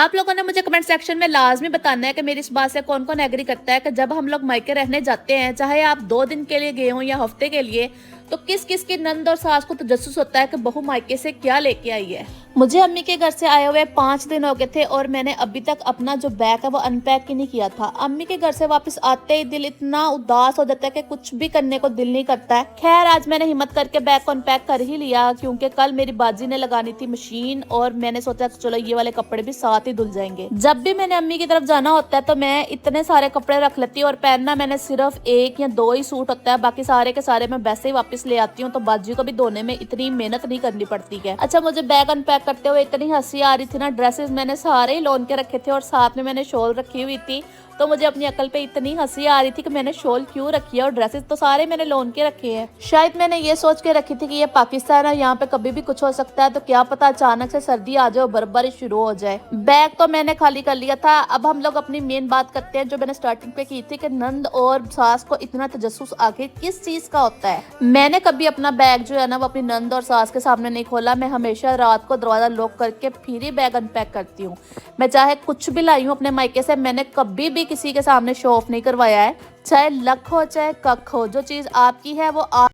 आप लोगों ने मुझे कमेंट सेक्शन में लाजमी बताना है कि मेरी इस बात से कौन कौन एग्री करता है कि जब हम लोग मायके रहने जाते हैं, चाहे आप 2 दिन के लिए गए हों या हफ्ते के लिए, तो किस किस की नंद और सास को तजस्सुस होता है कि बहू मायके से क्या लेके आई है। मुझे अम्मी के घर से आए हुए 5 दिन हो गए थे और मैंने अभी तक अपना जो बैग है वो अनपैक ही नहीं किया था। अम्मी के घर से वापस आते ही दिल इतना उदास हो जाता है कि कुछ भी करने को दिल नहीं करता है। खैर आज मैंने हिम्मत करके बैग को अनपैक कर ही लिया, क्योंकि कल मेरी बाजी ने लगानी थी मशीन और मैंने सोचा चलो ये वाले कपड़े भी साथ ही धुल जाएंगे। जब भी मैंने अम्मी की तरफ जाना होता है तो मैं इतने सारे कपड़े रख लेती हूँ और पहनना मैंने सिर्फ 1 या 2 ही सूट होता है, बाकी सारे के सारे मैं वैसे ही वापस ले आती हूँ, तो बाजी को भी धोने में इतनी मेहनत नहीं करनी पड़ती है। अच्छा, मुझे बैग अनपैक करते हुए इतनी हंसी आ रही थी ना, ड्रेसेस मैंने सारे ही लोन के रखे थे और साथ में मैंने शॉल रखी हुई थी, तो मुझे अपनी अकल पे इतनी हंसी आ रही थी कि मैंने शॉल क्यों रखी है और ड्रेसेस तो सारे मैंने लोन के रखे हैं। शायद मैंने ये सोच के रखी थी कि ये पाकिस्तान है, यहाँ पे कभी भी कुछ हो सकता है, तो क्या पता अचानक से सर्दी आ जाए और बर्फबारी शुरू हो जाए। बैग तो मैंने खाली कर लिया था। अब हम लोग अपनी मेन बात करते हैं जो मैंने स्टार्टिंग पे की थी कि नंद और सास को इतना तजस्सुस आखिर किस चीज का होता है। मैंने कभी अपना बैग जो है ना वो अपनी नंद और सास के सामने नहीं खोला। मैं हमेशा रात को दरवाजा लॉक करके फिर ही बैग अनपैक करती हूँ। मैं चाहे कुछ भी लाई हूँ अपने मायके से, मैंने कभी भी किसी के सामने शो ऑफ नहीं करवाया है। चाहे लक हो चाहे कख हो, जो चीज आपकी है वो आप